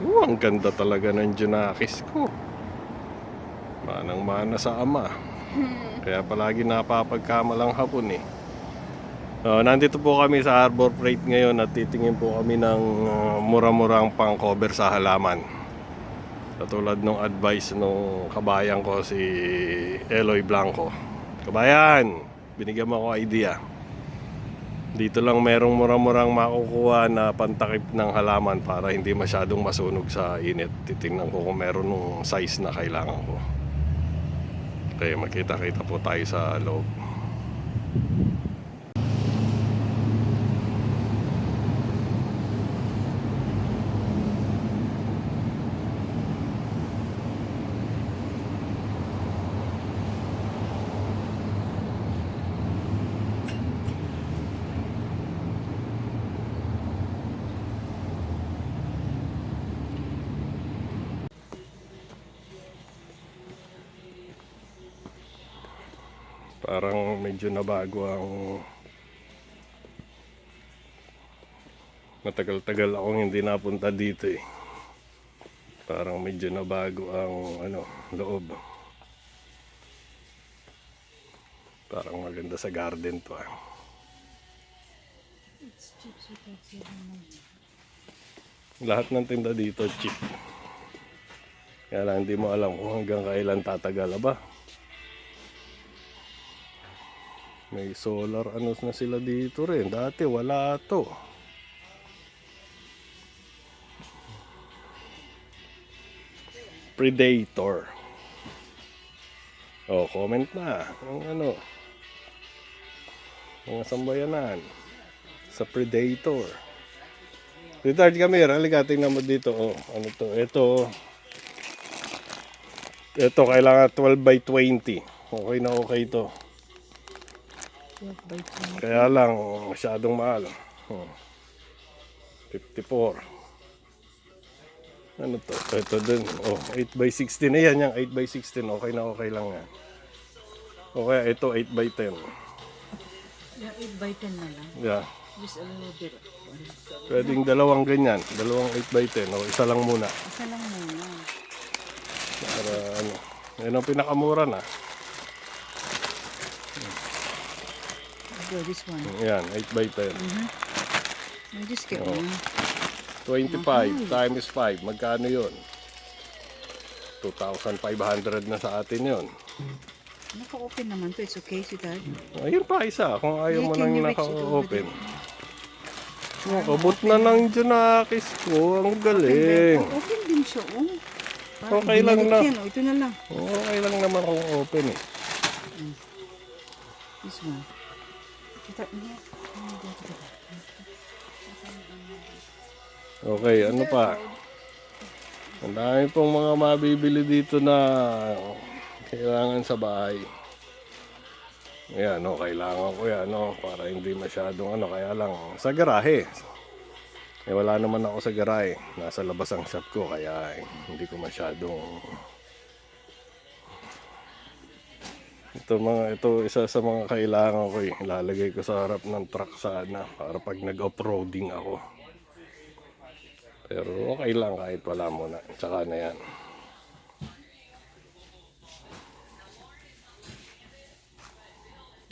Ang ganda talaga ng Junakis ko. Manang-mana sa ama. Kaya palagi napapagkamalang hapon eh. Nandito po kami sa Harbor Freight ngayon at titingin po kami ng mura-murang pang-cover sa halaman. Katulad nung advice nung kabayan ko si Eloy Blanco. Kabayan, binigyan mo ako idea. Dito lang merong mura-murang makukuha na pantakip ng halaman para hindi masyadong masunog sa init. Titingnan ko kung meron nung size na kailangan ko. Kaya magkita-kita po tayo sa loob. Parang medyo nabago ang matagal-tagal akong hindi napunta dito eh. Parang medyo nabago ang loob. Parang maganda sa garden to ah. Lahat ng tinda dito cheap. Kaya lang hindi mo alam kung hanggang kailan tatagal ba. May solar na sila dito rin. Dati wala to. Predator. Comment na. Ang mga sambayanan sa Predator. Retard kami, halika tingnan mo dito. Ano to? Ito kailangan 12 by 20. Okay na okay to. Kaya lang masyadong mahal. 54. Ano to? Ito din. 8 by 16 na yan. Yung 8 by 16. Okay na okay lang yan. O kaya ito 8 by 10. Yeah, 8 by 10 na lang. Yeah. Just a little bit. Pwedeng dalawang ganyan. Dalawang 8 by 10. O isa lang muna. Isa lang muna. Para yan ang pinakamura na. This one. Yan, 8 by 10. I just get one. 25 times 5. Magkano yun? 2,500 na sa atin yun. Naka-open naman to. It's okay, sweetheart. Ayun pa isa. Kung ayaw mo Can nang you reach it naka-open. Kabot na ng Junakis ko. Ang galing. Open din siya, Okay lang na. Yan, ito na lang. Okay lang naman kung open eh. This one. Okay, ano pa? Ang dami pong mga mabibili dito na kailangan sa bahay. Ayan, kailangan ko yan, para hindi masyadong kaya lang sa garahe. Wala naman ako sa garahe. Nasa labas ang shop ko, kaya hindi ko masyadong... Ito isa sa mga kailangan ko eh. Ilalagay ko sa harap ng truck sana para pag nag-off-roading ako. Pero okay lang kahit wala muna. Tsaka na yan.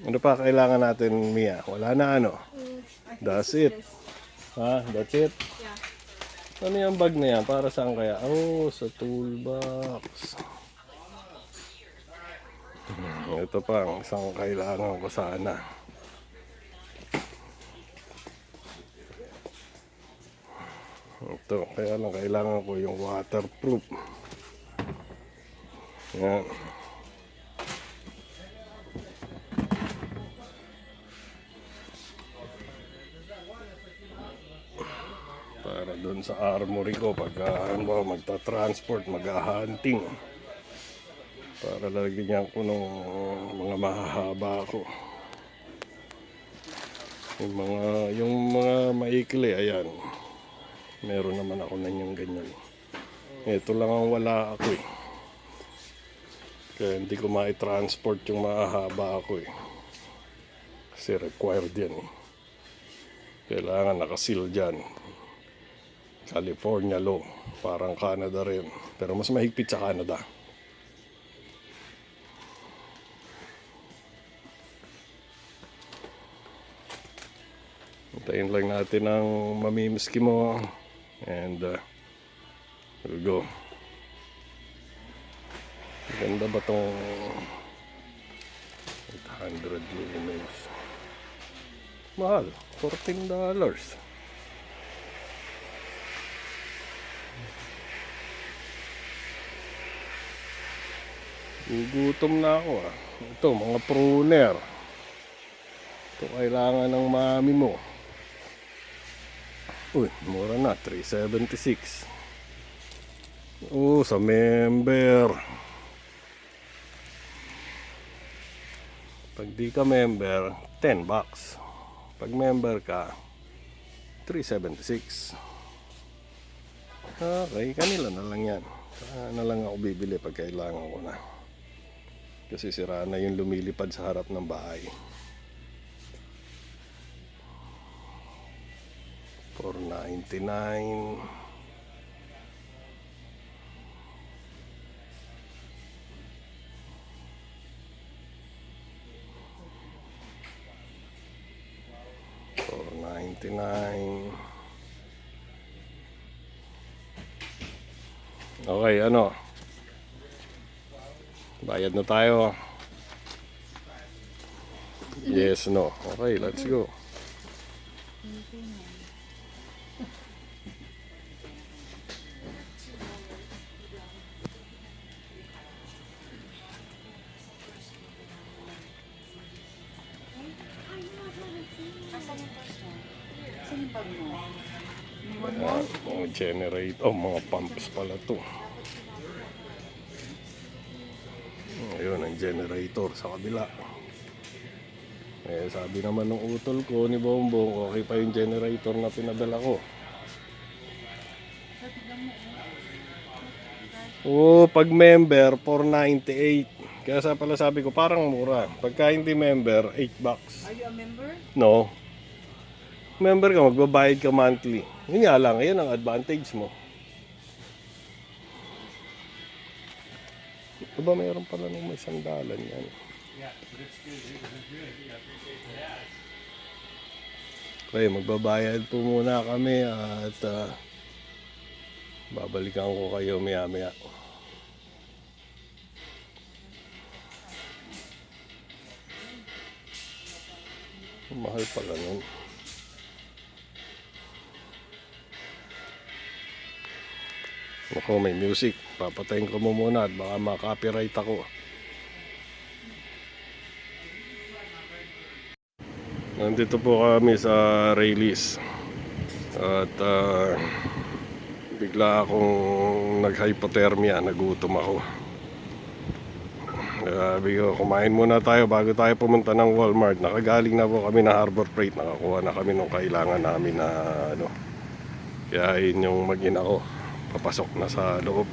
Ano pa kailangan natin, Mia? Wala na That's it. That's it? Yeah. Ano yung bag na yan? Para saan kaya? Sa toolbox. Ito pa ang isang kailangan ko sana. Ito, kaya lang kailangan ko yung waterproof. Yan. Para doon sa armory ko pagka magta-transport, mag-hunting. Para lalagyan ko ng mga mahahaba ko. Yung mga maikli, ayan. Meron naman ako na yung ganyan. Ito lang ang wala ako eh. Kaya hindi ko ma-transport yung mahahaba ako eh. Kasi required yan eh. Kailangan nakasil dyan. California law. Parang Canada rin. Pero mas mahigpit sa Canada. Hintayin lang natin ang mamimiski mo. And here we go. Ganda ba itong 800 lumens? Mahal. $14. Gugutom na ako ah. Ito, mga pruner. Ito kailangan ng mami mo. Uy, mura na. $3.76. Oh, sa member. Pag di ka member, $10. Pag member ka, $3.76. Okay, kanila na lang yan. Saka na lang ako bibili pag kailangan ko na. Kasi sira na yung lumilipad sa harap ng bahay. $4.99. $4.99. Okay, ano? Bayad na tayo. Yes, no. Okay, let's go. Saan yung bag mo? Mga generator. Oh, mga pumps pala to. Ayun, ang generator sa kabila. Eh, sabi naman ng utol ko ni Bongbong, okay pa yung generator na pinadala ko. Oo, pag member, $4.98. Kaya sa pala sabi ko, parang mura. Pagka hindi member, $8. Are you a member? No. Member ka, magbabayad ka monthly. Yun nga lang, yan ang advantage mo. Ito ba mayroon pala nung may sandalan yan? Okay, magbabayad po muna kami at babalikan ko kayo maya-maya. Mahal pala nun. Ako, may music. Papatayin ko mo muna at baka ma-copyright ako. Nandito po kami sa Rayleigh. At bigla akong nag-hypothermia, nagutom ako. Sabi ko, kumain muna tayo bago tayo pumunta ng Walmart. Nakagaling na po kami ng Harbor Freight. Nakakuha na kami nung kailangan namin na ano. Kaya yun yung mag-ina ko. Papasok na sa loob.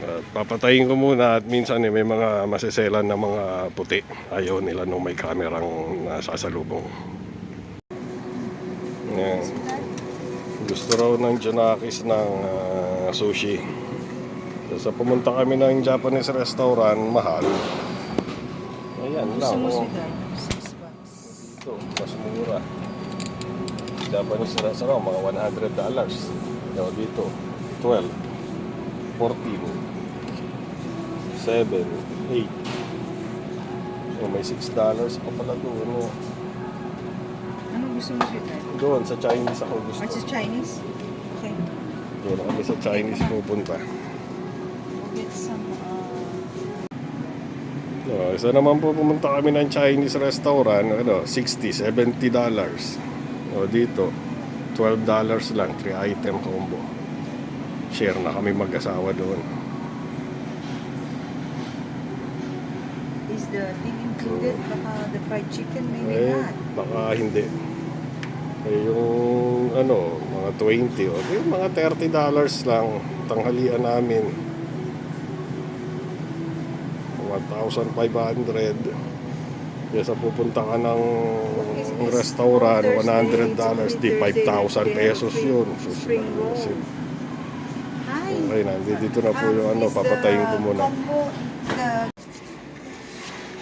At papatayin ko muna at minsan may mga maseselan na mga puti. Ayaw nila nung may kamerang nasasalubong. Yan. Gusto raw ng Junakis ng sushi. So pumunta kami ng Japanese restaurant, mahal. Ayan lang. Gusto mo Oh. sweetheart? $6. Ito, mas mura. Japanese restaurant, mga $100. Yo, dito, 12, 14, 7, 8. So may $6 pa pala doon. No? Ano gusto mo sweetheart? Doon, sa Chinese ako gusto. What's Chinese? Okay. Doon kami sa Chinese pupunta. We'll get some, So, isa naman po pumunta kami ng Chinese restaurant, ano, $60, $70. O dito, $12 lang, 3-item combo. Share na kami mag-asawa doon. is the thing included? Baka the fried chicken, maybe Eh, not. baka hindi. Eh, yung ano, mga 20 o yung mga $30 lang tanghalian namin. 1,500. Kesa pupunta ka ng restaurant, $100, di 5,000 pesos yun. Spring roll. Hi. Okay, nandito na po yung ano, papatayin ko muna.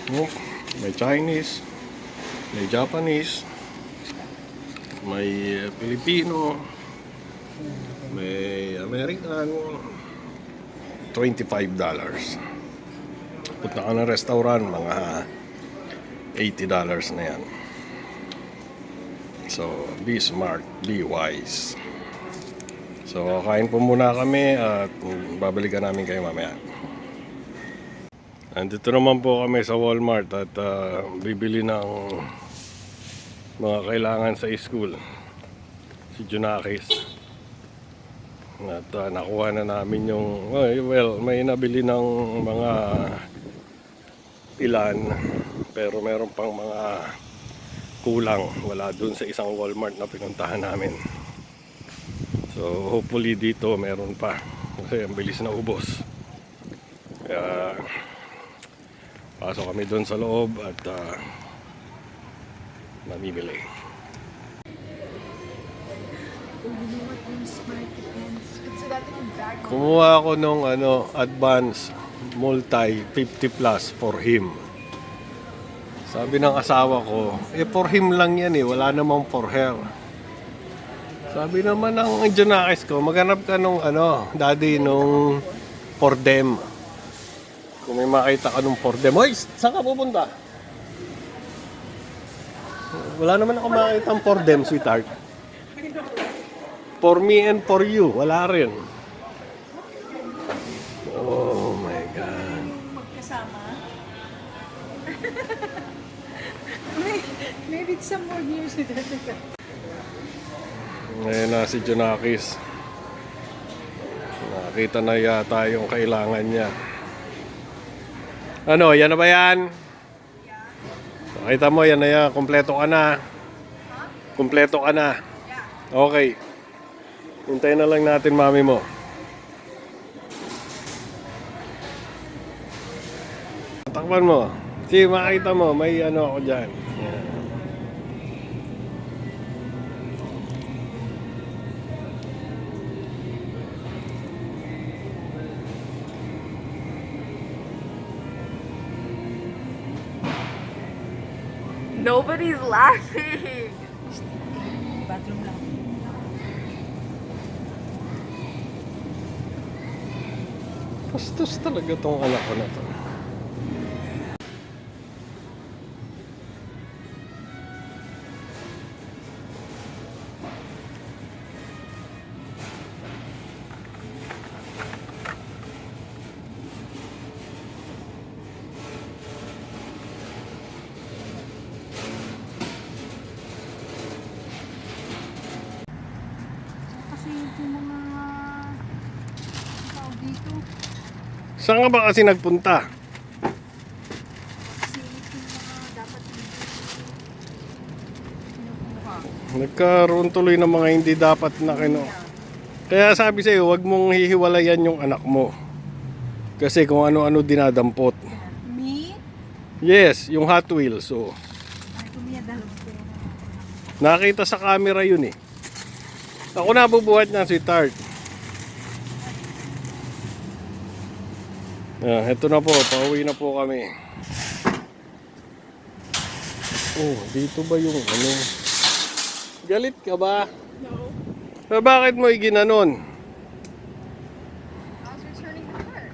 Oh, may Chinese, may Japanese, may Filipino, may American, $25. Punta ka ng restaurant, mga $80 na yan. So, be smart, be wise. So, kain po muna kami at babalikan namin kayo mamaya. Andito naman po kami sa Walmart at bibili ng mga kailangan sa school. Si Junakis. At nakuha na namin yung, well, may nabili ng mga ilan. Pero meron pang mga kulang. Wala dun sa isang Walmart na pinuntahan namin. So hopefully dito meron pa. Kasi ang bilis na ubos. Kaya pasok kami dun sa loob at mamimili. Kumuha ako nung advance multi 50 plus for him. Sabi ng asawa ko, for him lang yan wala namang for her. Sabi naman ng Junakis ko, maghanap ka nung daddy nung for them. Kung may makita ka nung for them. Hoy, saan ka pupunta? Wala naman ako makita ng for them, sweetheart. For me and for you, wala rin. Oh my God. Magkasama. Maybe it's some more news with that. Ngayon na si Junakis. Nakita na yata yung kailangan niya. Ano, yan na ba yan? Nakita mo, yan na yan. Kompleto ka na. Kompleto ka na. Okay. Hintayin na lang natin mami mo. Takpan mo. See, makita mo, may ako dyan. Yan. Nobody's laughing. Bathroom lang. Bastos talaga tong anak ko na to. Kasi yung mga tao dito. Saan ka ba kasi nagpunta? Kasi yung mga dapat pinupuha. Nagkaroon tuloy ng mga hindi dapat na Kaya sabi sa'yo, huwag mong hihiwalayan yung anak mo. Kasi kung ano-ano dinadampot. Me? Yes, yung Hot Wheels. So, Ay, kumiyadalog ko. nakita sa camera yun Ako na bubuhat niya, sweetheart. Ito na po, pauwi na po kami. Oh, dito ba yung Galit ka ba? No. Bakit mo iginanon? I was returning the car.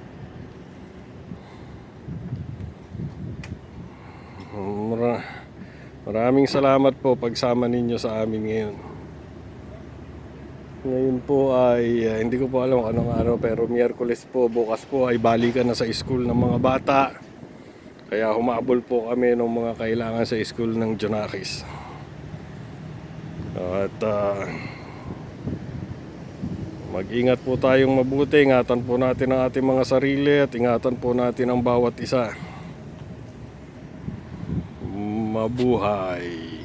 Maraming salamat po pagsama ninyo sa amin ngayon. Ngayon po ay hindi ko po alam kung anong araw pero Miyerkules po, bukas po ay balikan na sa school ng mga bata. Kaya humabol po kami ng mga kailangan sa school ng Junakis. At mag-ingat po tayong mabuti, ingatan po natin ang ating mga sarili at ingatan po natin ang bawat isa. Mabuhay!